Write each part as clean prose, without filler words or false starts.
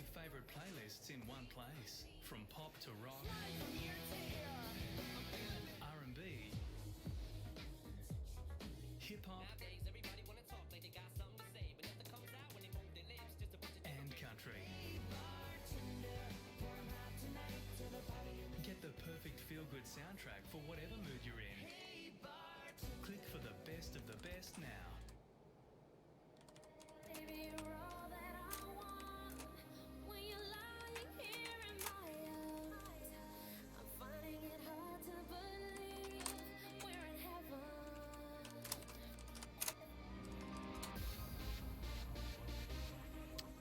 your favourite playlists in one place. From pop to rock, R&B, hip-hop, and country. Get the perfect feel-good soundtrack for whatever mood you're in. Click for the best of the best now. Baby, you're all that I want. When you're lying here in my arms, I'm finding it hard to believe we're in heaven.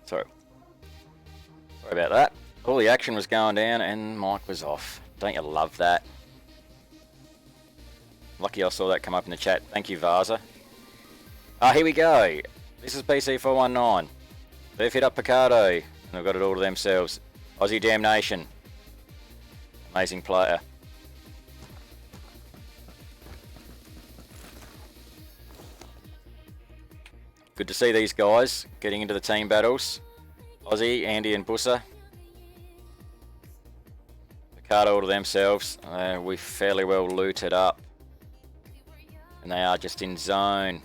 Sorry about that. All the action was going down and mic was off. Don't you love that? Lucky I saw that come up in the chat. Thank you, Vaza. Here we go. This is PC419. They've hit up Picardo, and they've got it all to themselves. Aussie Damnation. Amazing player. Good to see these guys getting into the team battles. Aussie, Andy and Bussa. Picardo all to themselves. We fairly well looted up. And they are just in zone.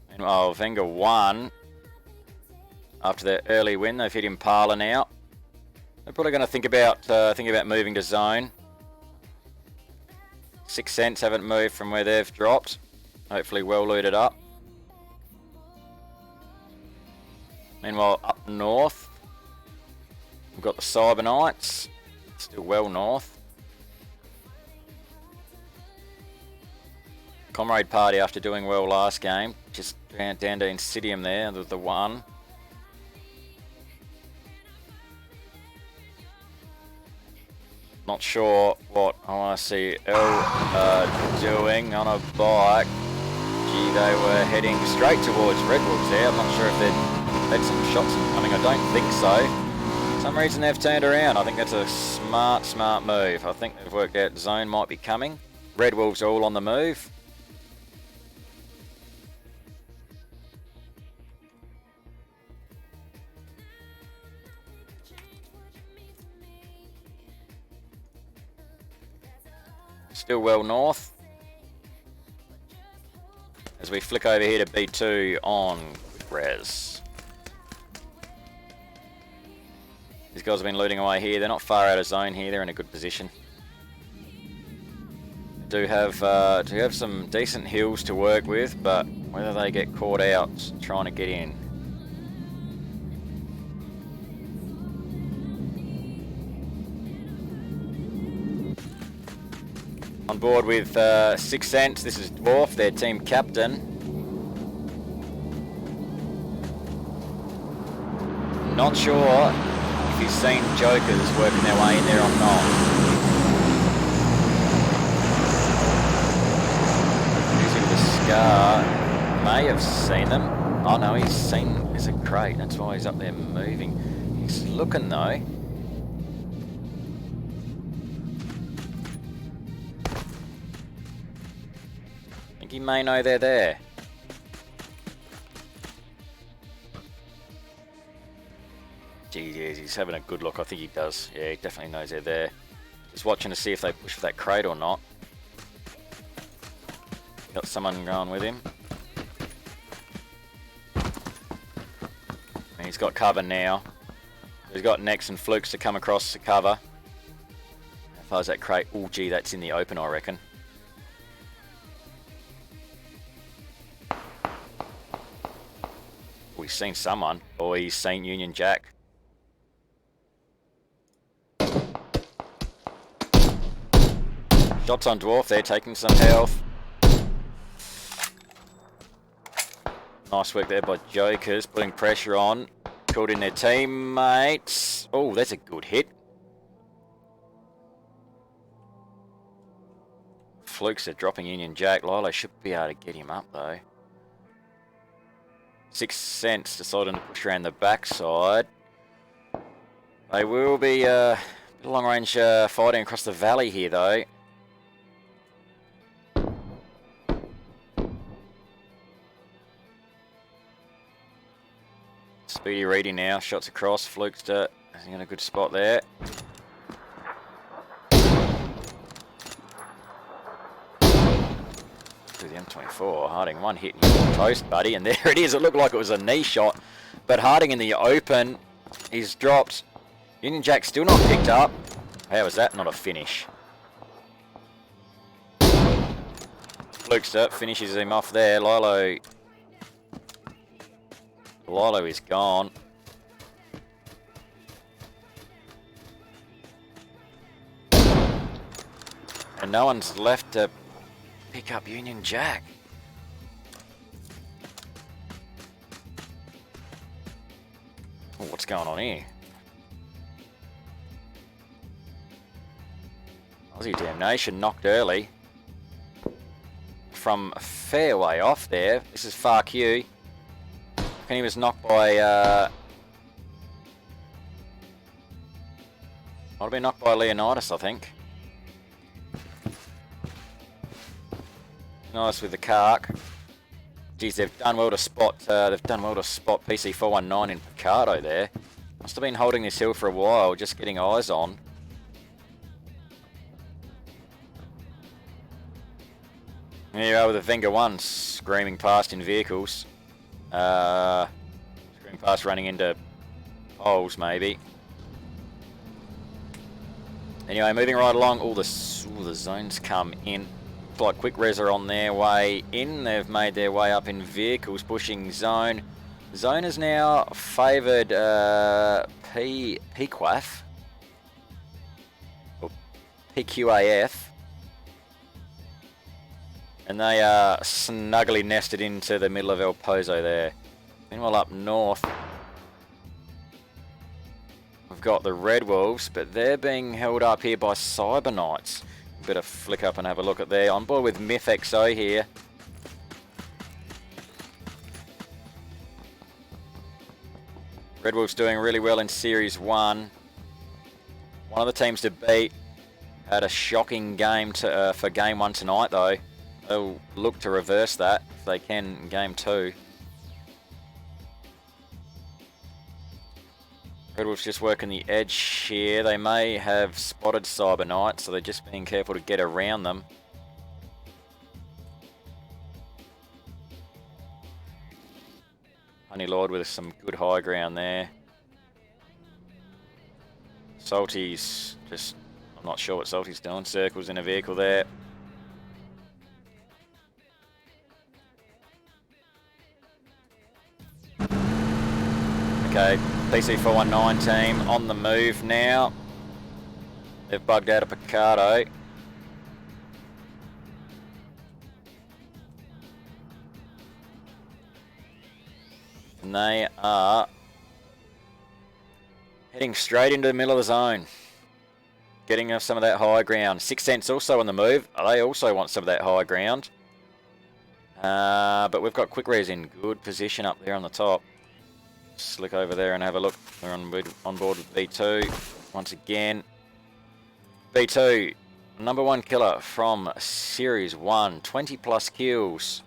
Meanwhile, Venga won. After their early win, they've hit Impala now. They're probably going to think about moving to zone. 6 cents haven't moved from where they've dropped. Hopefully well looted up. Meanwhile, up north, we've got the Cyber Knights. Still well north. Comrade Party, after doing well last game, just down to Insidium there, the one. Not sure what I want to see L doing on a bike. Gee, they were heading straight towards Redwoods there. I'm not sure if they'd had some shots coming. I don't think so. For some reason they've turned around. I think that's a smart move. I think they've worked out zone might be coming. Red Wolves are all on the move. Still well north. As we flick over here to B2 on Res. These guys have been looting away here. They're not far out of zone here. They're in a good position. Do have some decent hills to work with, but whether they get caught out trying to get in. On board with 6 cents, this is Dwarf, their team captain. Not sure if he's seen Jokers working their way in there or not. Using the Scar, may have seen them. Oh no, he's seen there's a crate, that's why he's up there moving. He's looking though. He may know they're there. Geez, he's having a good look. I think he does. Yeah, he definitely knows they're there. Just watching to see if they push for that crate or not. Got someone going with him. And he's got cover now. He's got Nex and Flukes to come across to cover. How far is that crate? Oh, gee, that's in the open, I reckon. We've seen someone. Oh, he's seen Union Jack. Shots on Dwarf there, taking some health. Nice work there by Jokers, putting pressure on. Called in their teammates. Oh, that's a good hit. Flukes are dropping Union Jack. Lilo should be able to get him up though. 6 cents deciding to push around the backside. They will be long range fighting across the valley here though. Speedy reading now. Shots across. Flukester is in a good spot there. Through the M24. Harding, one hit in the post, buddy. And there it is. It looked like it was a knee shot. But Harding in the open. He's dropped. Union Jack still not picked up. How is that not a finish? Flukester finishes him off there. Lilo is gone. And no one's left to pick up Union Jack. Oh, what's going on here? Aussie Damnation knocked early. From a fair way off there. This is Far Q. And he was knocked by might have been knocked by Leonidas, I think. Nice with the Kark. Geez, they've done well to spot PC 419 in Picardo there. Must have been holding this hill for a while, just getting eyes on. There you are with the Venga 1 screaming past in vehicles. Screaming past running into poles maybe. Anyway, moving right along, all the zones come in. Looks like Quick Res are on their way in. They've made their way up in vehicles, pushing zone. Zone is now favoured PQAF or PQAF. And they are snugly nested into the middle of El Pozo there. Meanwhile up north, we've got the Red Wolves, but they're being held up here by Cyber Knights. Better flick up and have a look at there. On board with MythXO here. Red Wolves doing really well in Series 1. One of the teams to beat. Had a shocking game for Game 1 tonight though. They'll look to reverse that if they can in Game 2. Red Wolves just working the edge here. They may have spotted Cyber Knight, so they're just being careful to get around them. Honey Lord with some good high ground there. Salty's just, I'm not sure what Salty's doing. Circles in a vehicle there. Okay, PC419 team on the move now. They've bugged out of Picardo. And they are heading straight into the middle of the zone. Getting us some of that high ground. 6 Cents also on the move. They also want some of that high ground. But we've got Quick Res in good position up there on the top. Slick over there and have a look. We're on board with B2 once again. B2, number 1 killer from Series 1, 20 plus kills.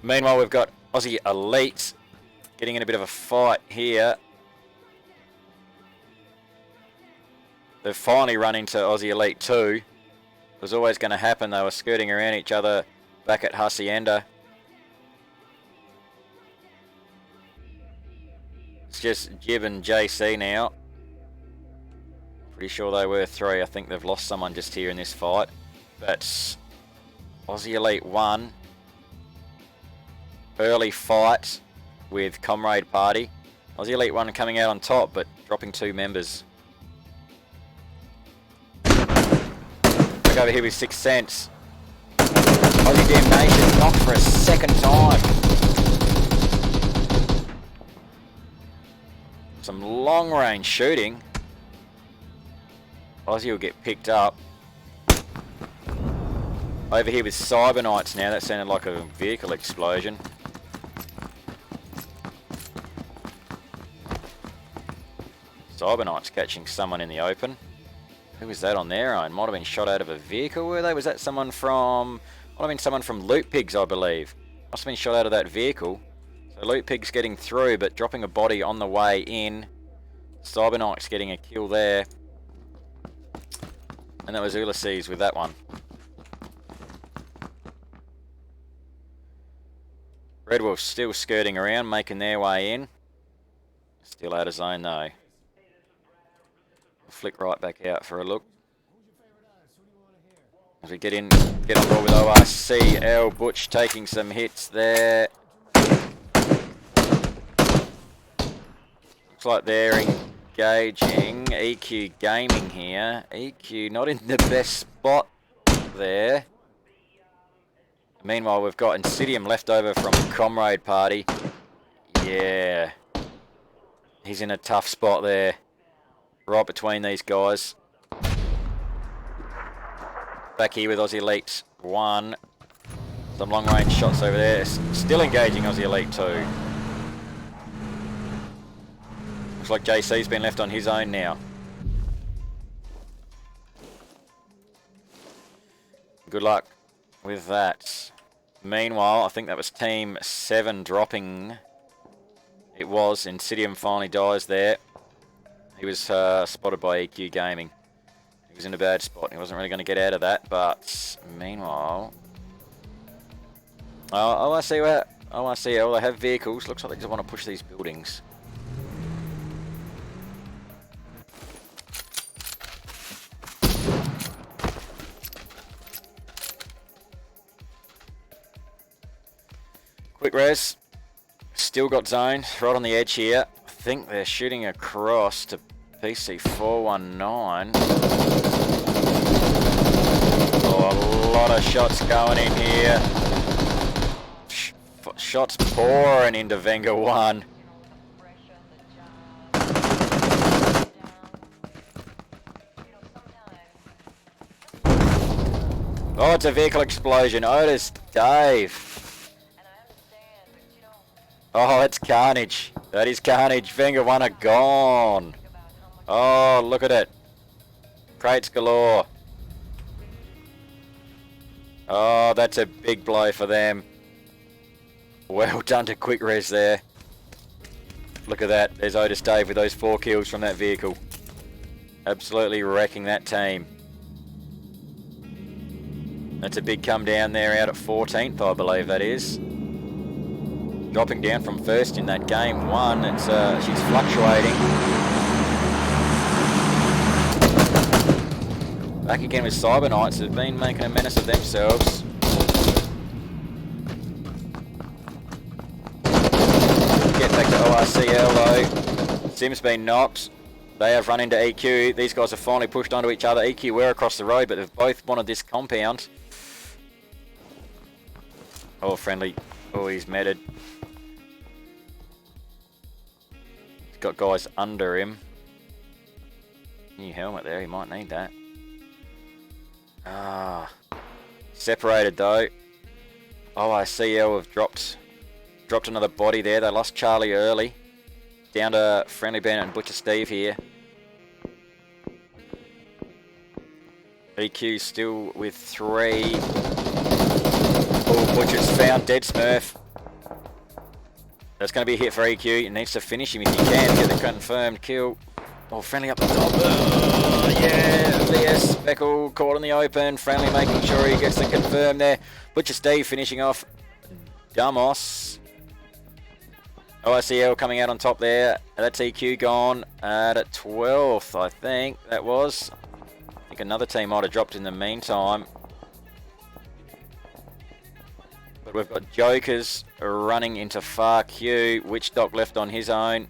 Meanwhile, we've got Aussie Elite getting in a bit of a fight here. They've finally run into Aussie Elite 2. It was always going to happen. They were skirting around each other back at Hacienda. It's just Jib and JC now. Pretty sure they were 3. I think they've lost someone just here in this fight. But Aussie Elite 1. Early fight with Comrade Party. Aussie Elite 1 coming out on top, but dropping 2 members. Back over here with 6 Cents. Aussie Damnation knocked for a second time. Some long range shooting. Aussie will get picked up. Over here with Cyber Knights now. That sounded like a vehicle explosion. Cyber Knights catching someone in the open. Who was that on their own? Might have been shot out of a vehicle, were they? Was that someone from... Might have been someone from Loot Pigs, I believe. Must have been shot out of that vehicle. So So Loot Pig's getting through, but dropping a body on the way in. Cyberknight's getting a kill there. And that was Ulysses with that one. Red Wolf's still skirting around, making their way in. Still out of zone though. Flick right back out for a look. As we get on board with ORCL, Butch taking some hits there. Looks like they're engaging EQ Gaming here. EQ not in the best spot there. Meanwhile, we've got Insidium left over from Comrade Party. Yeah. He's in a tough spot there. Right between these guys. Back here with Aussie Elite 1. Some long range shots over there. Still engaging Aussie Elite 2. Looks like JC's been left on his own now. Good luck with that. Meanwhile, I think that was Team 7 dropping. It was. Insidium finally dies there. He was spotted by EQ Gaming. He was in a bad spot. He wasn't really going to get out of that. But meanwhile, I see they have vehicles. Looks like they just want to push these buildings. Quick res. Still got zone right on the edge here. I think they're shooting across to PC 419. Oh, a lot of shots going in here. Shots pouring into Venga 1. Oh, it's a vehicle explosion. Otis Dave. Oh, it's carnage. That is carnage. Venga 1 are gone. Oh, look at it. Crates galore. Oh, that's a big blow for them. Well done to Quick Res there. Look at that. There's Otis Dave with those 4 kills from that vehicle. Absolutely wrecking that team. That's a big come down there out at 14th, I believe that is. Dropping down from first in that game 1. It's she's fluctuating. Back again with Cyber Knights. They've been making a menace of themselves. Get back to ORCL though. Sim's been knocked. They have run into EQ. These guys have finally pushed onto each other. EQ were across the road, but they've both wanted this compound. Oh, friendly. Oh, he's meted. He's got guys under him. New helmet there, he might need that. Ah. Separated though. ORCL have dropped another body there. They lost Charlie early. Down to Friendly Bandit and Butcher Steve here. EQ still with 3. Oh, Butcher's found Dead Smurf. That's going to be a hit for EQ. He needs to finish him if he can. Get the confirmed kill. Oh, Friendly up the top. Oh, yeah. VS Speckle caught in the open. Friendly making sure he gets the confirm there. Butcher Steve finishing off Damos. ORCL coming out on top there. That's EQ gone at 12th, I think that was. I think another team might have dropped in the meantime. But we've got Jokers running into Far Q. Witch Doc left on his own.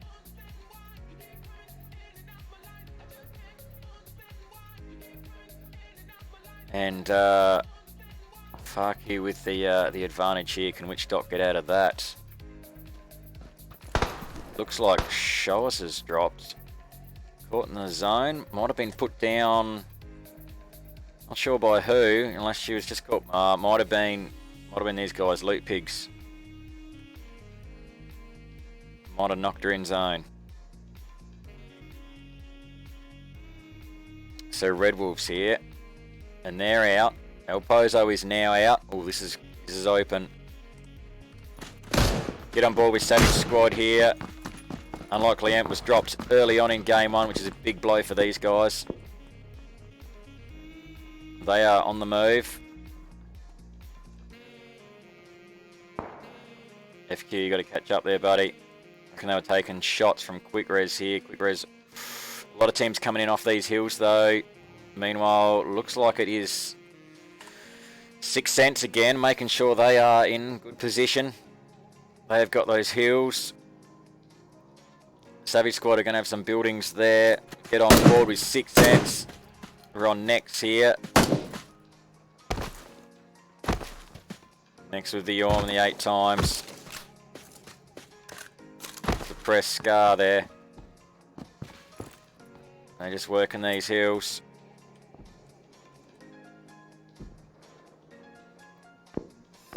And Far Q with the advantage here. Can Witch Doc get out of that? Looks like Shoas has dropped. Caught in the zone. Might have been put down. Not sure by who, unless she was just caught. Might have been these guys, Loot Pigs. Might have knocked her in zone. So Red Wolves here, and they're out. El Pozo is now out. Oh, this is open. get on board with Savage Squad here. Unlikely Amp was dropped early on in game 1, which is a big blow for these guys. They are on the move. FQ, you got to catch up there, buddy. I reckon they were taking shots from Quick Res here. Quick Res, a lot of teams coming in off these hills though. Meanwhile, looks like it is 6 Cents again, making sure they are in good position. They have got those hills. Savage Squad are going to have some buildings there. Get on board with 6 Cents. We're on next here. Next with the Yorm and the 8 times. Suppress Scar there. They're just working these hills.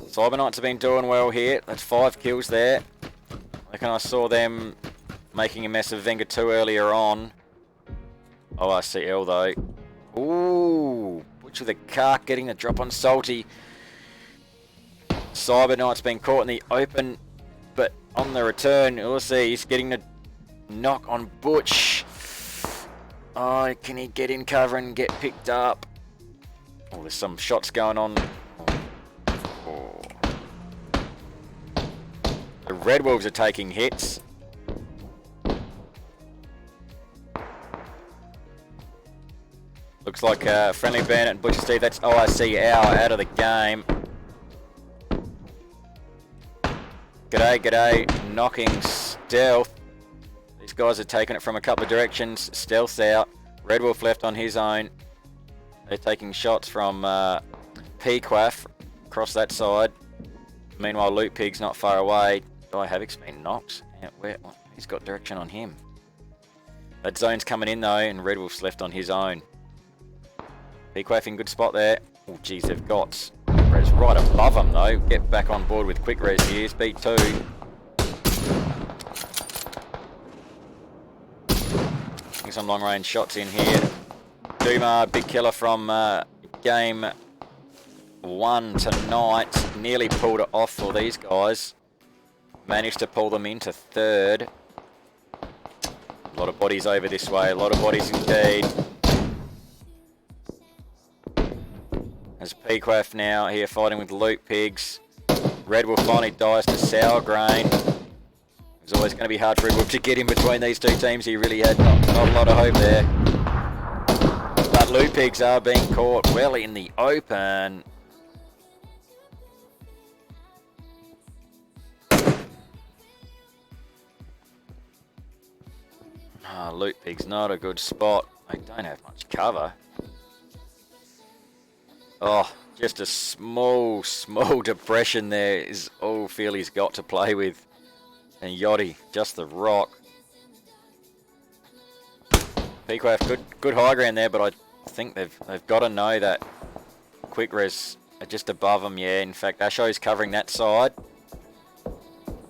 Cyberknights have been doing well here. That's 5 kills there. I reckon I saw them making a mess of Venga 2 earlier on. ORCL though. Ooh, Butcher the Cark getting the drop on Salty. Cyberknight's been caught in the open, but on the return, you'll see he's getting the knock on Butch. Oh, can he get in cover and get picked up? Oh, there's some shots going on. Oh. The Red Wolves are taking hits. Looks like Friendly Bandit and Butcher Steve, that's OIC out of the game. G'day, g'day, knocking Stealth. These guys are taking it from a couple of directions. Stealth's out. Red Wolf left on his own. They're taking shots from Pequaff across that side. Meanwhile, Loot Pig's not far away. Guy Havoc's been knocked. Where? He's got direction on him. That zone's coming in though, and Red Wolf's left on his own. Pequaff in good spot there. Oh, geez, they've got Res right above them though. Get back on board with Quick Res here. Speed 2. Getting some long range shots in here. Duma, big killer from game 1 tonight. Nearly pulled it off for these guys. Managed to pull them into 3rd. A lot of bodies over this way. A lot of bodies indeed. There's Pequaff now here fighting with Loot Pigs. Red Wolf finally dies to Sour Grain. It's always going to be hard for Red Wolf to get in between these two teams. He really had not a lot of hope there. But Loot Pigs are being caught well in the open. Loot Pig's not a good spot. They don't have much cover. Oh, just a small depression there is all Feely's got to play with. And Yachty, just the rock. Pequaff, good high ground there, but I think they've got to know that Quick Res are just above them. Yeah, in fact, Asho's covering that side.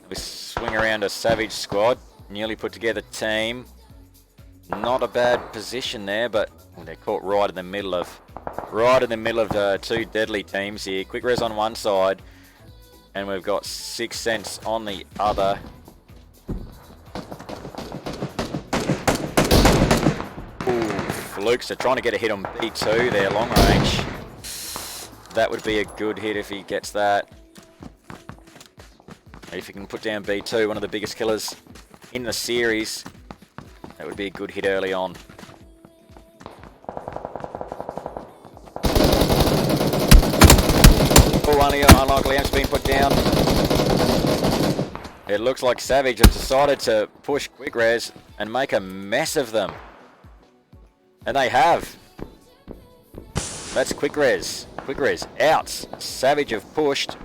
We swing around a Savage Squad, newly put together team. Not a bad position there, but they're caught right in the middle of two deadly teams here. Quick Res on one side, and we've got 6 Cents on the other. Ooh, Flukes are trying to get a hit on B2 there, long range. That would be a good hit if he gets that. If he can put down B2, one of the biggest killers in the series. That would be a good hit early on. Oh, unlikely amp's been put down. It looks like Savage have decided to push Quick Res and make a mess of them. And they have. That's Quick Res. Quick Res out. Savage have pushed.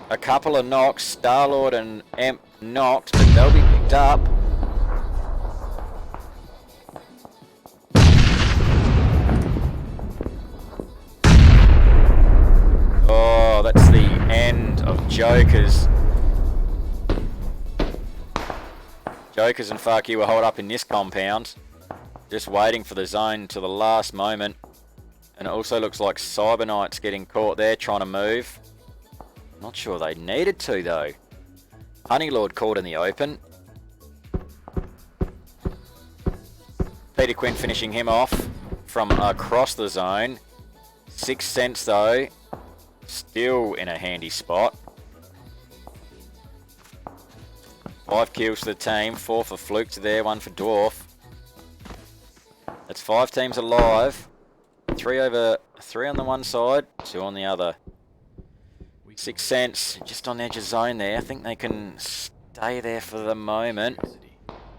A couple of knocks. Starlord and Amp knocked, but they'll be picked up. Oh, that's the end of Jokers. Jokers and Fuck You were holed up in this compound, just waiting for the zone to the last moment. And it also looks like Cyberknight's getting caught there, trying to move. Not sure they needed to though. Honeylord caught in the open. Peter Quinn finishing him off from across the zone. 6 cents though, still in a handy spot. 5 kills for the team, 4 for Fluke there, 1 for Dwarf. That's 5 teams alive. 3 on the one side, 2 on the other. 6 cents just on the edge of zone there. I think they can stay there for the moment.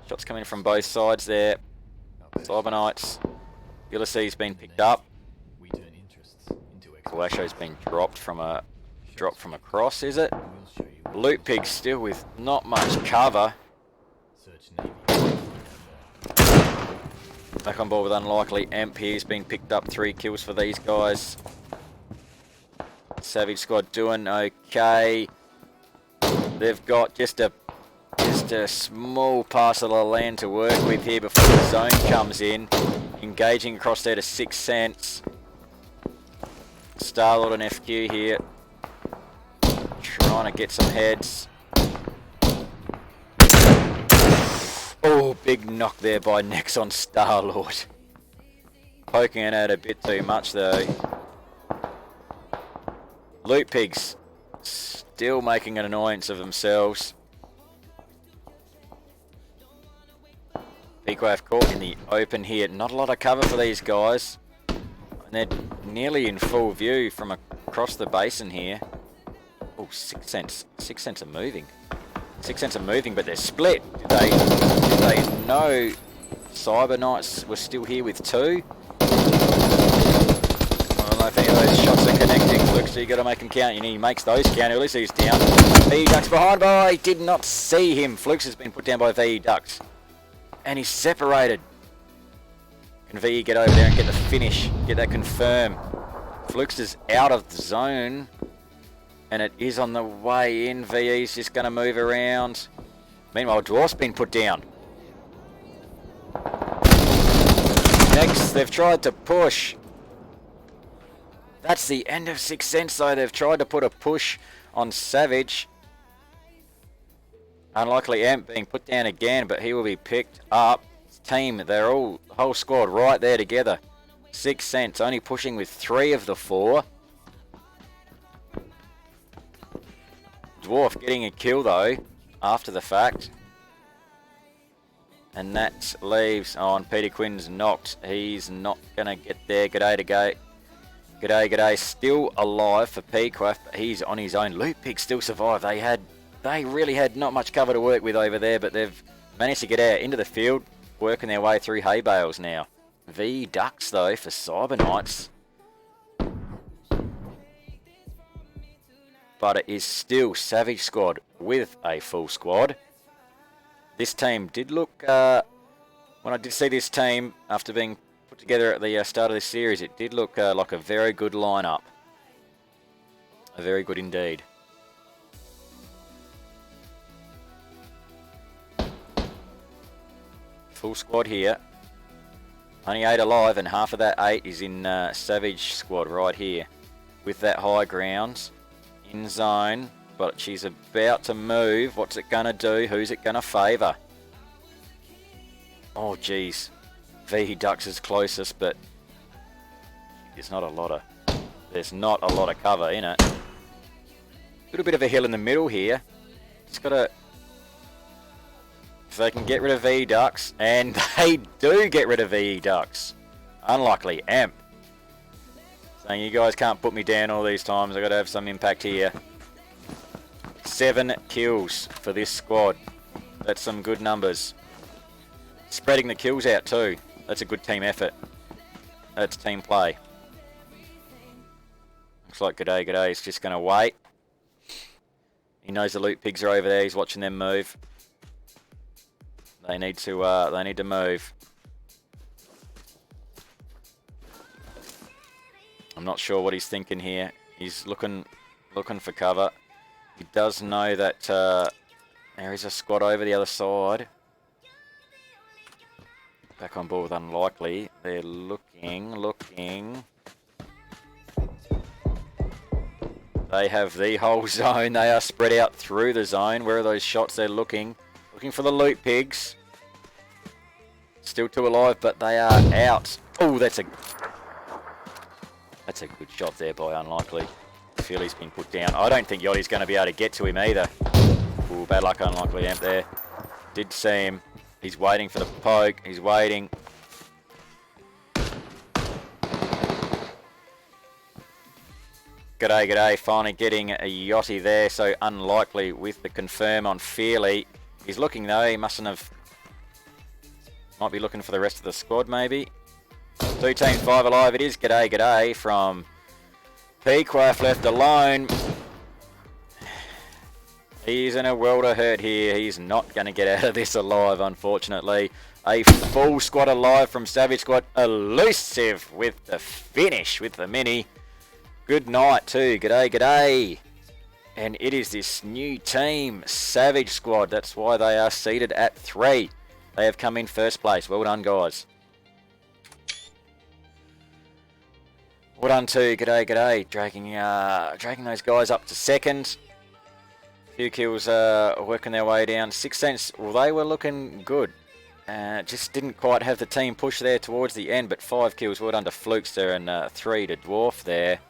Shots coming from both sides there. Cybernite's Ulysses been picked up. Guasho's been dropped from across, is it? Loot Pig still with not much cover. Back on board with Unlikely. Amp here's been picked up. 3 kills for these guys. Savage Squad doing okay. They've got just a small parcel of land to work with here before the zone comes in. Engaging across there to 6 cents. Starlord and FQ here. Trying to get some heads. Oh, big knock there by Nex on Starlord. Poking it out a bit too much though. Loot Pigs still making an annoyance of themselves. Pequaf caught in the open here. Not a lot of cover for these guys. And they're nearly in full view from across the basin here. Oh, 6 cents. 6 cents are moving. 6 cents are moving, but they're split. Did they know Cyber Knights were still here with 2? I don't know if any of those shots are connecting. Look, so you got to make them count. He makes those count. Ulysses down. VE Ducks behind, but I did not see him. Flukes has been put down by VE Ducks. And he's separated. Can VE get over there and get the finish? Get that confirm. Flukes is out of the zone. And it is on the way in. VE's just going to move around. Meanwhile, Dwarf's been put down. Next, they've tried to push. That's the end of 6 cents though. They've tried to put a push on Savage. Unlikely Amp being put down again, but he will be picked up. Team, they're all, the whole squad right there together. 6 cents, only pushing with 3 of the 4. Dwarf getting a kill though, after the fact. And that leaves on Peter Quinn's knocked. He's not going to get there. G'day to go. G'day. Still alive for Pequaf, but he's on his own. Loot Pig still survived. They really had not much cover to work with over there, but they've managed to get out into the field, working their way through hay bales now. VE Ducks though for Cyber Knights. But it is still Savage Squad with a full squad. This team did look, when I did see this team after being put together at the start of this series, it did look like a very good lineup. A very good indeed. Full squad here. Only 8 alive, and half of that 8 is in Savage Squad right here. With that high ground. In zone. But she's about to move. What's it going to do? Who's it going to favour? Oh, geez. VE Ducks is closest, but there's not a lot of cover in it. Little bit of a hill in the middle here. Just got to... If they can get rid of VE Ducks, and they do get rid of VE Ducks. Unlikely Amp. Saying you guys can't put me down all these times. I've got to have some impact here. 7 kills for this squad. That's some good numbers. Spreading the kills out too. That's a good team effort. That's team play. Looks like G'day is just going to wait. He knows the Loot Pigs are over there. He's watching them move. They need to move. I'm not sure what he's thinking here. He's looking for cover. He does know that there is a squad over the other side. Back on board with Unlikely. They're looking. They have the whole zone. They are spread out through the zone. Where are those shots? They're looking for the loot pigs. Still two alive, but they are out. Oh, that's a good shot there by Unlikely. Philly's been put down. I don't think Yachty's going to be able to get to him either. Ooh, bad luck, Unlikely amp there. Did see him. He's waiting for the poke. He's waiting. G'day, g'day. Finally getting a Yachty there. So Unlikely with the confirm on Fearley. He's looking though. He mustn't have. Might be looking for the rest of the squad maybe. 2 teams, 5 alive. It is g'day, g'day from Pequaff left alone. He's in a world of hurt here. He's not going to get out of this alive, unfortunately. A full squad alive from Savage Squad. Elusive with the finish with the Mini. Good night too. G'day, g'day. And it is this new team, Savage Squad. That's why they are seated at 3. They have come in first place. Well done, guys. Well done too. G'day, g'day. Dragging those guys up to second. Few kills working their way down. 6 cents. Well, they were looking good. Just didn't quite have the team push there towards the end. But 5 kills. Well done to Flukester and 3 to Dwarf there.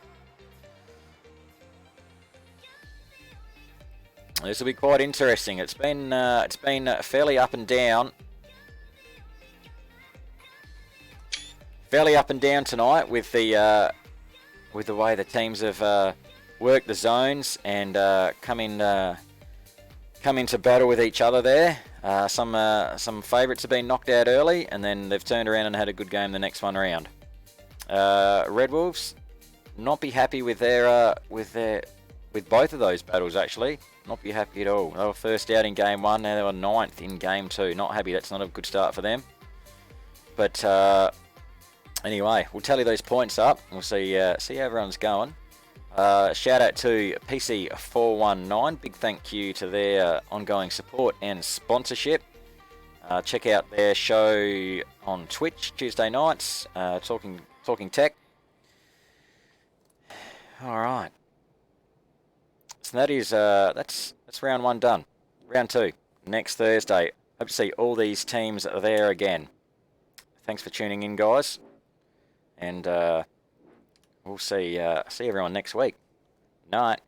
This will be quite interesting. It's been fairly up and down. Fairly up and down tonight with the way the teams have worked the zones and come into battle with each other there. Some favourites have been knocked out early, and then they've turned around and had a good game the next one round. Red Wolves not be happy with with both of those battles actually. Not be happy at all. They were first out in game 1, now they were 9th in game 2. Not happy. That's not a good start for them. But anyway, we'll tally those points up. We'll see how everyone's going. Shout out to PC419. Big thank you to their ongoing support and sponsorship. Check out their show on Twitch Tuesday nights. Talking tech. All right. So that is that's round 1 done. Round 2 next Thursday. Hope to see all these teams there again. Thanks for tuning in, guys, and we'll see everyone next week. Night.